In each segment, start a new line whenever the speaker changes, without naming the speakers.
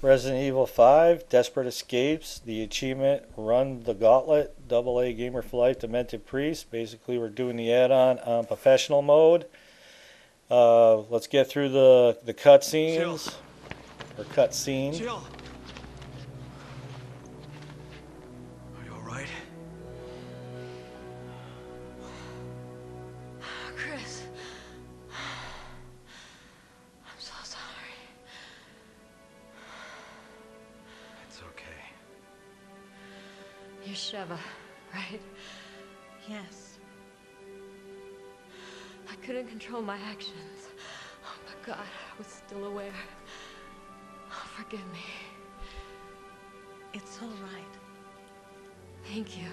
Resident Evil 5, Desperate Escapes, the achievement, Run the Gauntlet, AA Gamer for Life, Demented Priest. Basically, we're doing the add-on on professional mode. Let's get through the cutscenes, or cutscene.
Jill. Are you alright?
Chris. I'm so sorry.
It's okay.
You're Sheva, right?
Yes.
I couldn't control my actions. Oh my God, I was still aware. Oh, forgive me.
It's all right.
Thank you.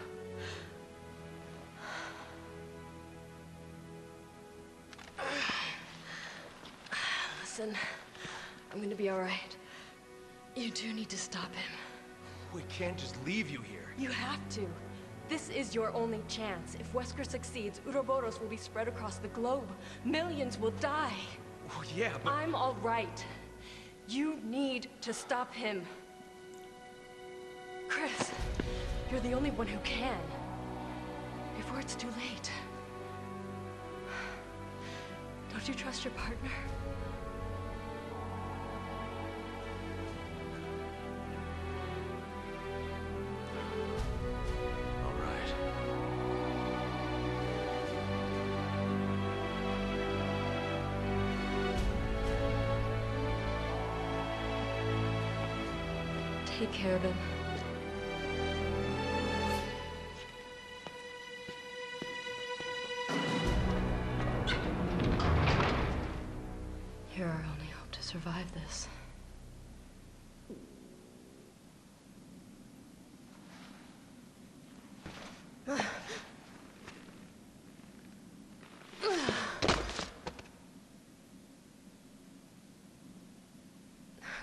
Listen, I'm gonna be all right. You do need to stop him.
We can't just leave you here.
You have to. This is your only chance. If Wesker succeeds, Uroboros will be spread across the globe. Millions will die.
Well, yeah, but...
I'm all right. You need to stop him. Chris, you're the only one who can. Before it's too late. Don't you trust your partner?
All right.
Take care of him. You're our only hope to survive this.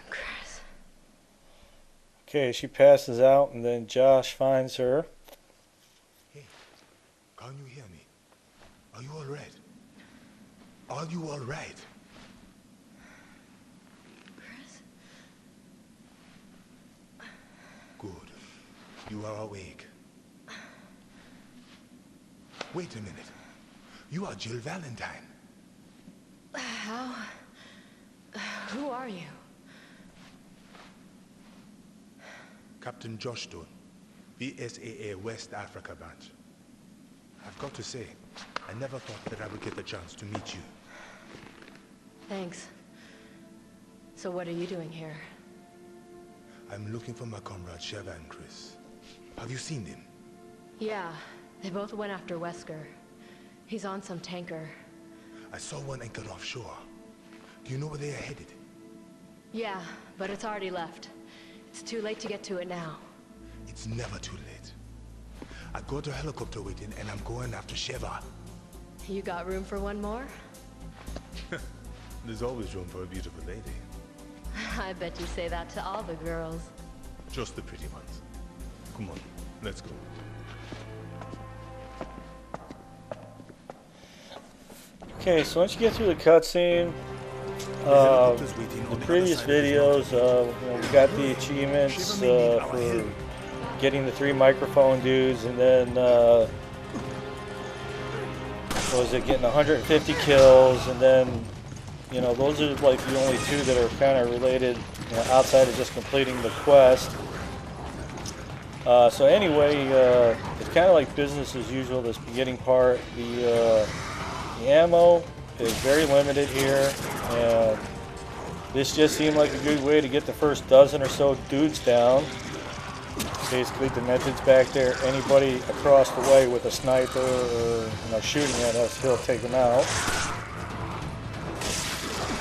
Chris.
Okay, she passes out, and then Josh finds her.
Hey, can you hear me? Are you all right? Are you all right?
Chris?
Good. You are awake. Wait a minute. You are Jill Valentine.
How? Who are you?
Captain Josh Stone, BSAA West Africa branch. I've got to say, I never thought that I would get the chance to meet you.
Thanks. So what are you doing here?
I'm looking for my comrade Sheva and Chris. Have you seen them?
Yeah, they both went after Wesker. He's on some tanker.
I saw one anchored offshore. Do you know where they are headed?
Yeah, but it's already left. It's too late to get to it now.
It's never too late. I got a helicopter waiting and I'm going after Sheva.
You got room for one more?
There's always room for a beautiful lady.
I bet you say that to all the girls.
Just the pretty ones. Come on, let's go.
Okay, so once you get through the cutscene, the previous videos, we got the achievements for getting the 3 microphone dudes, and then what was it, getting 150 kills, and then those are like the only 2 that are kind of related, outside of just completing the quest. So anyway, it's kind of like business as usual, this beginning part. The ammo is very limited here, and this just seemed like a good way to get the first dozen or so dudes down. Basically, Demented's back there. Anybody across the way with a sniper or shooting at us, he'll take them out.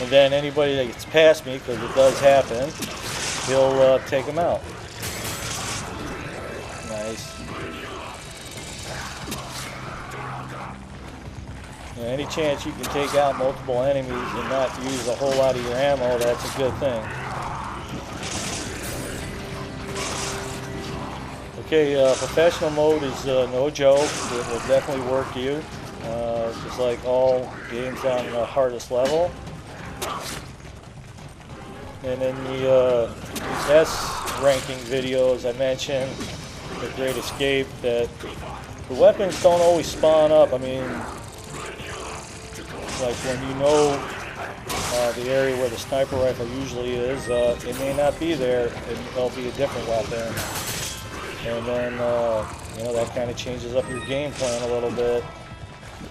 And then anybody that gets past me, because it does happen, he'll take them out. Nice. Any chance you can take out multiple enemies and not use a whole lot of your ammo, that's a good thing. Okay, professional mode is no joke. It will definitely work you. Just like all games on the hardest level. And in the S ranking videos, I mentioned the Great Escape that the weapons don't always spawn up. I mean, like when you know the area where the sniper rifle usually is, it may not be there, and it'll be a different weapon. And then, you know, that kind of changes up your game plan a little bit.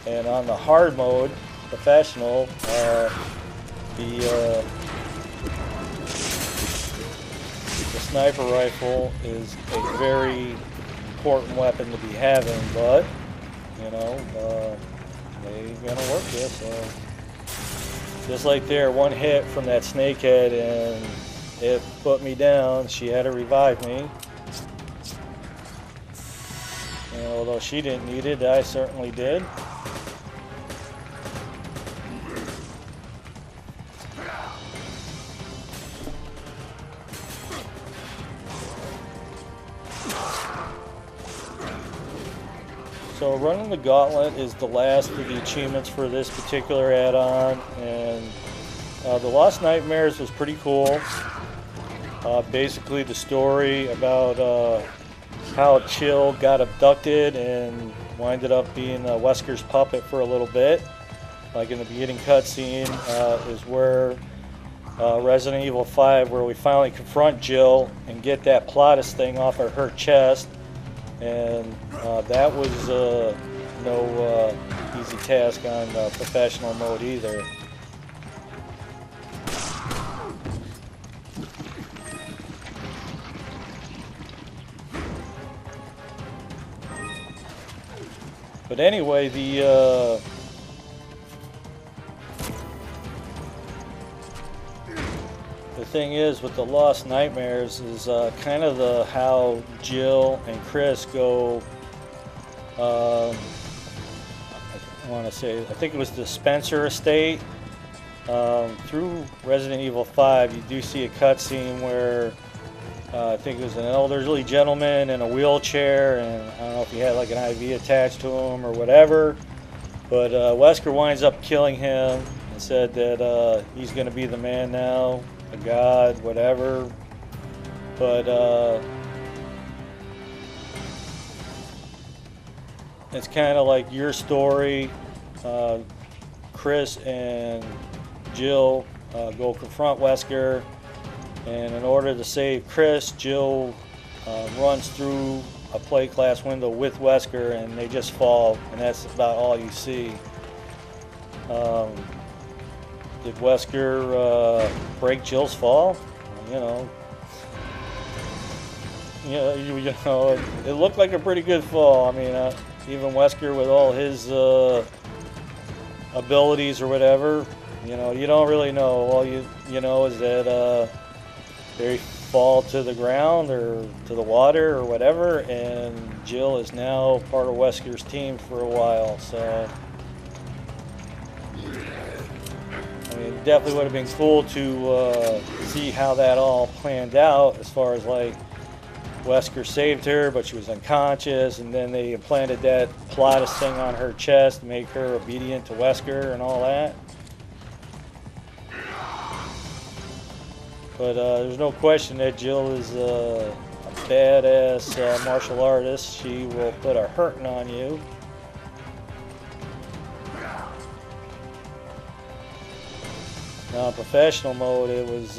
And on the hard mode, professional, the sniper rifle is a very important weapon to be having, but, you know, they're gonna work this. So. Just like there, one hit from that snakehead and it put me down. She had to revive me. And although she didn't need it, I certainly did. So running the Gauntlet is the last of the achievements for this particular add-on, and the Lost Nightmares was pretty cool. Basically the story about how Chill got abducted and winded up being Wesker's puppet for a little bit. Like in the beginning cutscene is where Resident Evil 5, where we finally confront Jill and get that Plottis thing off of her chest. And that was no easy task on professional mode either. But anyway, the thing is with the Lost Nightmares is kind of how Jill and Chris go. I want to say, I think it was the Spencer estate. Through Resident Evil 5, you do see a cutscene where I think it was an elderly gentleman in a wheelchair, and I don't know if he had like an IV attached to him or whatever. But Wesker winds up killing him and said that he's going to be the man now. A god, whatever, but it's kind of like your story. Chris and Jill go confront Wesker, and in order to save Chris, Jill runs through a plate glass window with Wesker, and they just fall, and that's about all you see. Did Wesker break Jill's fall? You know, it looked like a pretty good fall. I mean, even Wesker with all his abilities or whatever, you know, you don't really know. All you know is that they fall to the ground or to the water or whatever, and Jill is now part of Wesker's team for a while. So. I mean, it definitely would have been cool to see how that all planned out, as far as like Wesker saved her, but she was unconscious, and then they implanted that Plottis thing on her chest to make her obedient to Wesker and all that. But there's no question that Jill is a badass martial artist. She will put a hurting on you. Now, professional mode, it was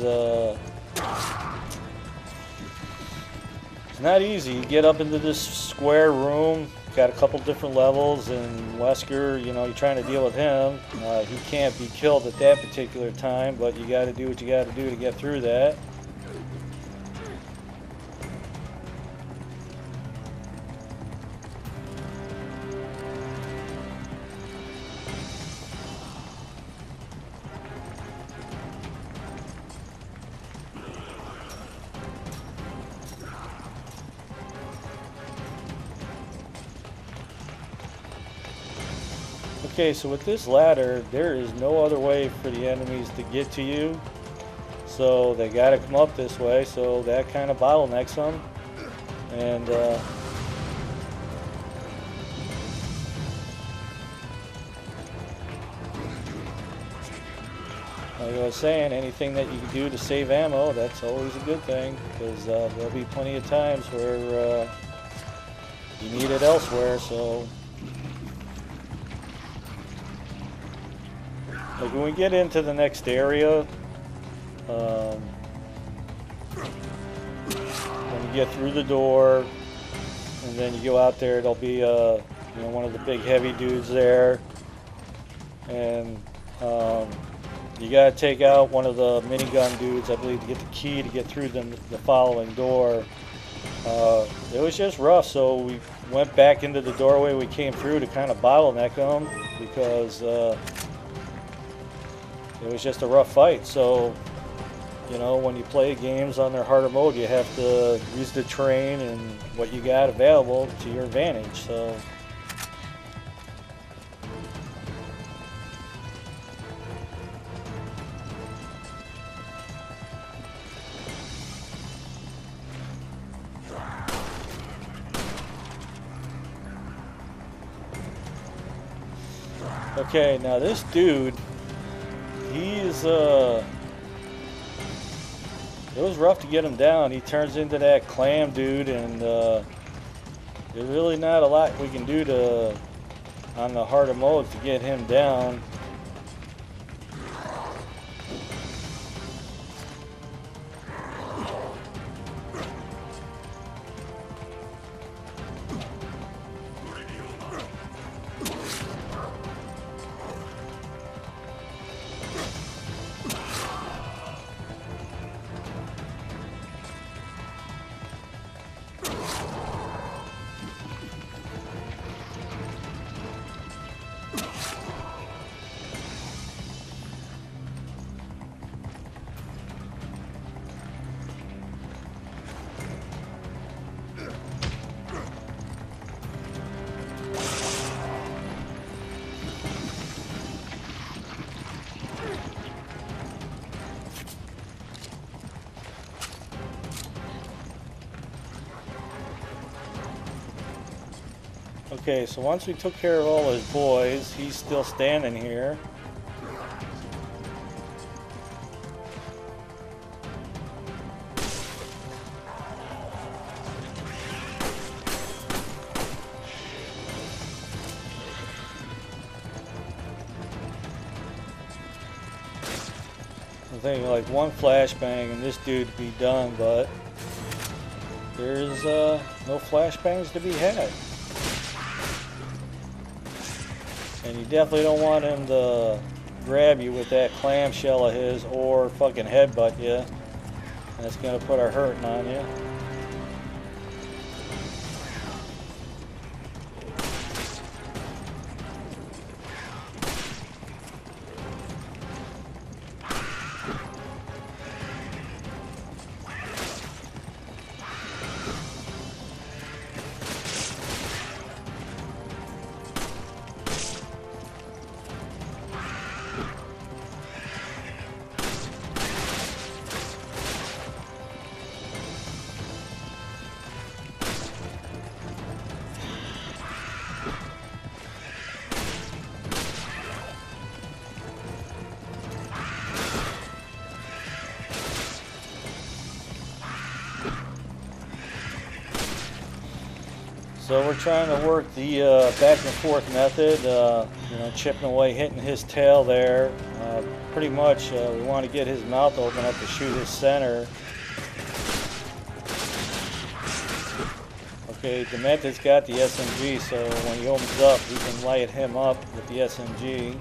it's not easy. You get up into this square room, got a couple different levels, and Wesker, you know, you're trying to deal with him. He can't be killed at that particular time, but you got to do what you got to do to get through that. Okay, so with this ladder, there is no other way for the enemies to get to you. So they got to come up this way, so that kind of bottlenecks them. And like I was saying, anything that you can do to save ammo, that's always a good thing, because there'll be plenty of times where you need it elsewhere. So, like when we get into the next area, when you get through the door, and then you go out there, there'll be one of the big heavy dudes there, and you gotta take out one of the minigun dudes, I believe, to get the key to get through the following door. It was just rough, so we went back into the doorway we came through to kind of bottleneck them, because it was just a rough fight. So, when you play games on their harder mode, you have to use the terrain and what you got available to your advantage. So. Okay, now this dude, he's it was rough to get him down. He turns into that clam dude, and there's really not a lot we can do on the harder mode to get him down. Okay, so once we took care of all his boys, he's still standing here. I think like one flashbang and this dude would be done, but there's no flashbangs to be had. And you definitely don't want him to grab you with that clamshell of his or fucking headbutt you. That's gonna put a hurting on you. So we're trying to work the back and forth method, chipping away, hitting his tail there. Pretty much we want to get his mouth open up to shoot his center. Okay, Dementor's got the SMG, so when he opens up, we can light him up with the SMG.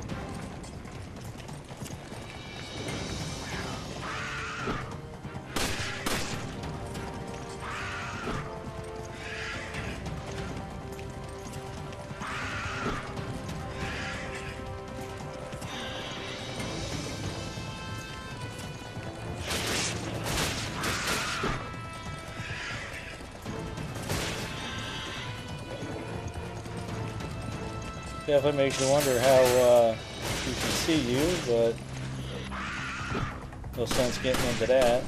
Definitely makes you wonder how he can see you, but no sense getting into that.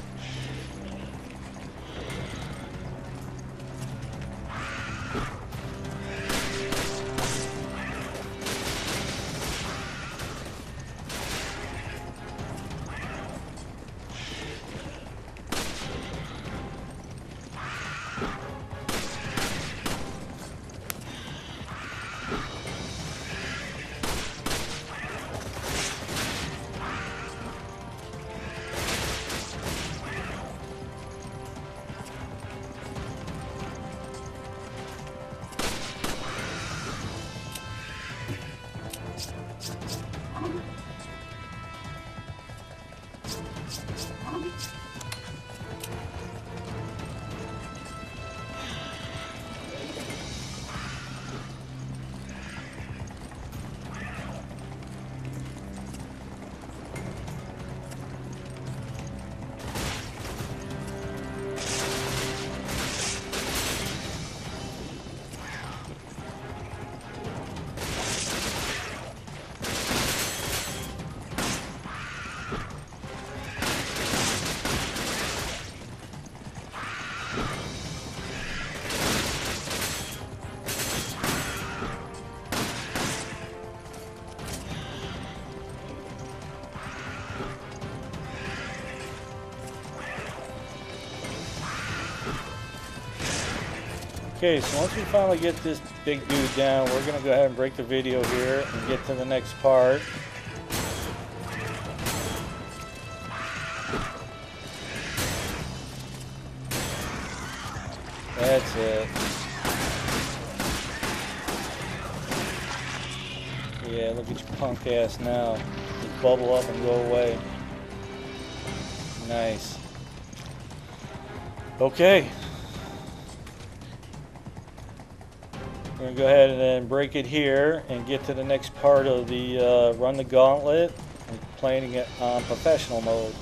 Okay, so once we finally get this big dude down, we're gonna go ahead and break the video here and get to the next part. That's it. Yeah, look at your punk ass now. Just bubble up and go away. Nice. Okay. We're going to go ahead and then break it here and get to the next part of the run the gauntlet and playing it on professional mode.